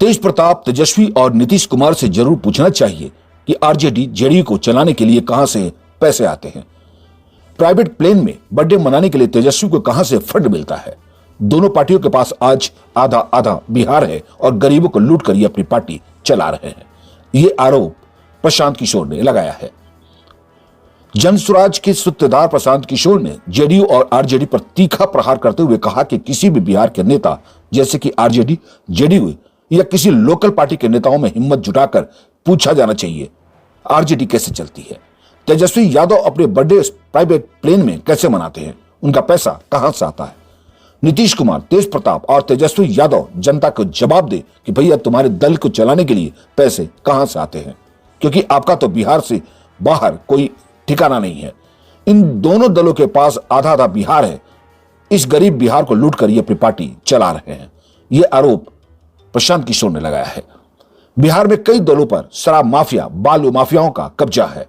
तेज प्रताप, तेजस्वी और नीतीश कुमार से जरूर पूछना चाहिए कि आरजेडी जेडीयू को चलाने के लिए कहां से पैसे आते हैं। प्राइवेट प्लेन में बर्थडे मनाने के लिए तेजस्वी को कहां से फंड मिलता है। दोनों पार्टियों के पास आज आधा आधा बिहार है और गरीबों को लूट कर ये अपनी पार्टी चला रहे हैं। ये आरोप प्रशांत किशोर ने लगाया है। जनसुराज के सूत्रधार प्रशांत किशोर ने जेडीयू और आरजेडी पर तीखा प्रहार करते हुए कहा कि किसी भी बिहार के नेता जैसे कि आरजेडी, जेडीयू या किसी लोकल पार्टी के नेताओं में हिम्मत जुटाकर पूछा जाना चाहिए आरजेडी कैसे चलती है। तेजस्वी यादव अपने बर्थडे प्राइवेट प्लेन में कैसे मनाते हैं, उनका पैसा कहां से आता है। नीतीश कुमार, तेज प्रताप और तेजस्वी यादव जनता को जवाब दे कि भैया तुम्हारे दल को चलाने के लिए पैसे कहां से आते हैं, क्योंकि आपका तो बिहार से बाहर कोई ठिकाना नहीं है। इन दोनों दलों के पास आधा आधा बिहार है। इस गरीब बिहार को लूट कर ये अपनी पार्टी चला रहे हैं। ये आरोप प्रशांत किशोर ने लगाया है। बिहार में कई दलों पर शराब माफिया, बालू माफियाओं का कब्जा है।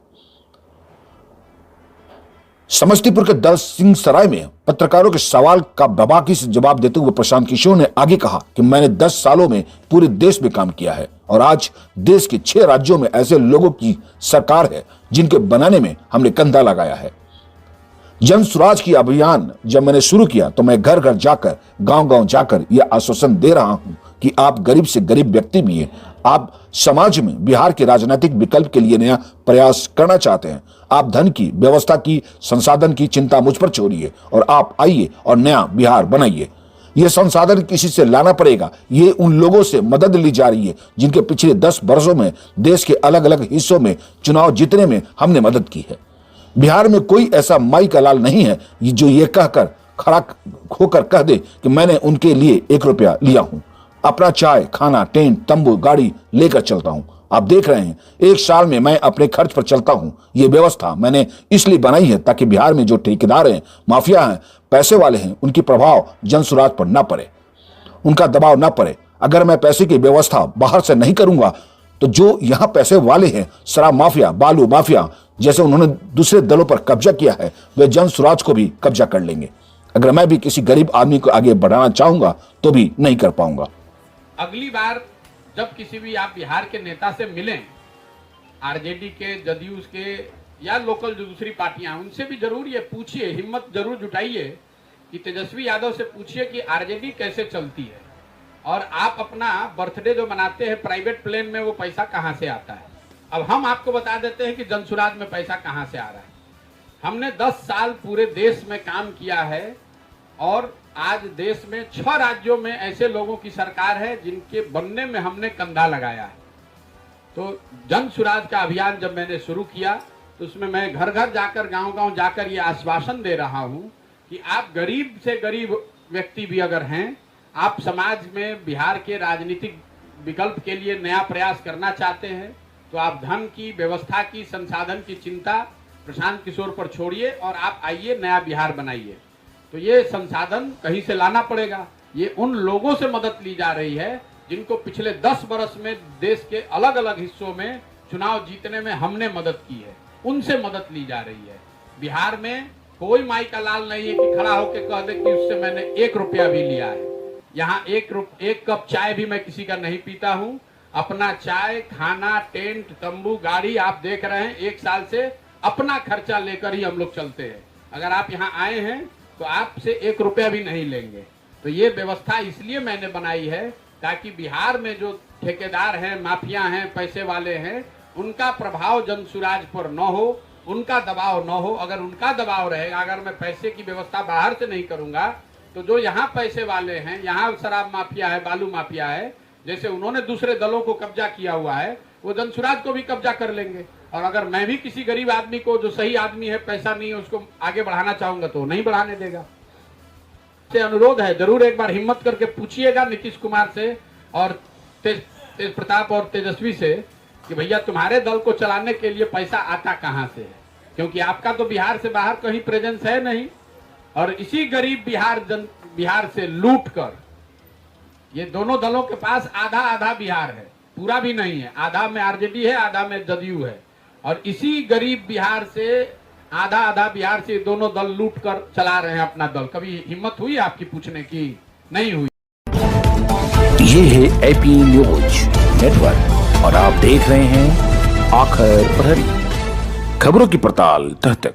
समस्तीपुर के दल सिंह सराय में पत्रकारों के सवाल का बेबाकी से जवाब देते हुए प्रशांत किशोर ने आगे कहा कि मैंने 10 सालों में पूरे देश में काम किया है और आज देश के 6 राज्यों में ऐसे लोगों की सरकार है जिनके बनाने में हमने कंधा लगाया है। जन स्वराज की अभियान जब मैंने शुरू किया तो मैं घर घर जाकर, गांव गांव जाकर यह आश्वासन दे रहा हूं कि आप गरीब से गरीब व्यक्ति भी हैं। आप समाज में बिहार के राजनीतिक विकल्प के लिए नया प्रयास करना चाहते हैं। आप धन की, व्यवस्था की, संसाधन की चिंता मुझ पर छोड़िए और आप आइए और नया बिहार बनाइए। यह संसाधन किसी से लाना पड़ेगा। ये उन लोगों से मदद ली जा रही है जिनके पिछले 10 वर्षों में देश के अलग अलग हिस्सों में चुनाव जीतने में हमने मदद की है। बिहार में कोई ऐसा माई का लाल नहीं है जो ये कहकर खड़ा होकर कह दे कि मैंने उनके लिए 1 रुपया लिया हूं। अपना चाय, खाना, टेंट, तंबू, गाड़ी लेकर चलता हूं। आप देख रहे हैं 1 साल में मैं अपने खर्च पर चलता हूं। ये व्यवस्था मैंने इसलिए बनाई है ताकि बिहार में जो ठेकेदार हैं, माफिया हैं, पैसे वाले हैं, उनकी प्रभाव जनसुराज पर न पड़े, उनका दबाव न पड़े। अगर मैं पैसे की व्यवस्था बाहर से नहीं करूंगा तो जो यहां पैसे वाले हैं, शराब माफिया, बालू माफिया, जैसे उन्होंने दूसरे दलों पर कब्जा किया है, वे जनसुराज को भी कब्जा कर लेंगे। अगर मैं भी किसी गरीब आदमी को आगे बढ़ाना चाहूंगा तो भी नहीं कर पाऊंगा। अगली बार जब किसी भी आप बिहार के नेता से मिलें, आरजेडी के, जदयू के या लोकल जो दूसरी पार्टियां, उनसे भी जरूर ये पूछिए, हिम्मत जरूर जुटाइए कि तेजस्वी यादव से पूछिए कि आरजेडी कैसे चलती है और आप अपना बर्थडे जो मनाते हैं प्राइवेट प्लेन में, वो पैसा कहां से आता है। अब हम आपको बता देते हैं कि जनसुराज में पैसा कहां से आ रहा है। हमने 10 साल पूरे देश में काम किया है और आज देश में 6 राज्यों में ऐसे लोगों की सरकार है जिनके बनने में हमने कंधा लगाया है। तो जनसुराज का अभियान जब मैंने शुरू किया तो उसमें मैं घर घर जाकर, गांव गांव जाकर ये आश्वासन दे रहा हूं कि आप गरीब से गरीब व्यक्ति भी अगर हैं, आप समाज में बिहार के राजनीतिक विकल्प के लिए नया प्रयास करना चाहते हैं, तो आप धन की, व्यवस्था की, संसाधन की चिंता प्रशांत किशोर पर छोड़िए और आप आइए, नया बिहार बनाइए। तो ये संसाधन कहीं से लाना पड़ेगा। ये उन लोगों से मदद ली जा रही है जिनको पिछले 10 वर्ष में देश के अलग अलग हिस्सों में चुनाव जीतने में हमने मदद की है, उनसे मदद ली जा रही है। बिहार में कोई माई का लाल नहीं है कि खड़ा होकर कह दे कि उससे मैंने 1 रुपया भी लिया है। यहाँ एक कप चाय भी मैं किसी का नहीं पीता हूँ। अपना चाय, खाना, टेंट, तंबू, गाड़ी, आप देख रहे हैं 1 साल से अपना खर्चा लेकर ही हम लोग चलते हैं। अगर आप यहाँ आए हैं तो आपसे 1 रुपया भी नहीं लेंगे। तो ये व्यवस्था इसलिए मैंने बनाई है ताकि बिहार में जो ठेकेदार हैं, माफिया हैं, पैसे वाले हैं, उनका प्रभाव जनसुराज पर न हो, उनका दबाव न हो। अगर उनका दबाव रहेगा, अगर मैं पैसे की व्यवस्था बाहर से नहीं करूंगा तो जो यहाँ पैसे वाले हैं, यहाँ शराब माफिया है, बालू माफिया है, जैसे उन्होंने दूसरे दलों को कब्जा किया हुआ है, वो जनसुराज को भी कब्जा कर लेंगे। और अगर मैं भी किसी गरीब आदमी को, जो सही आदमी है, पैसा नहीं है, उसको आगे बढ़ाना चाहूंगा तो नहीं बढ़ाने देगा। से अनुरोध है, जरूर एक बार हिम्मत करके पूछिएगा नीतीश कुमार से और तेज प्रताप और तेजस्वी से कि भैया तुम्हारे दल को चलाने के लिए पैसा आता कहां से है, क्योंकि आपका तो बिहार से बाहर कहीं प्रेजेंस है नहीं। और इसी गरीब बिहार से लूट कर, ये दोनों दलों के पास आधा आधा बिहार है, पूरा भी नहीं है। आधा में आरजेडी है, आधा में जदयू है। और इसी गरीब बिहार से, आधा आधा बिहार से दोनों दल लूट कर चला रहे हैं अपना दल। कभी हिम्मत हुई आपकी पूछने की? नहीं हुई। ये है एपी न्यूज नेटवर्क और आप देख रहे हैं आखिर प्रहरी, खबरों की पड़ताल तह तक।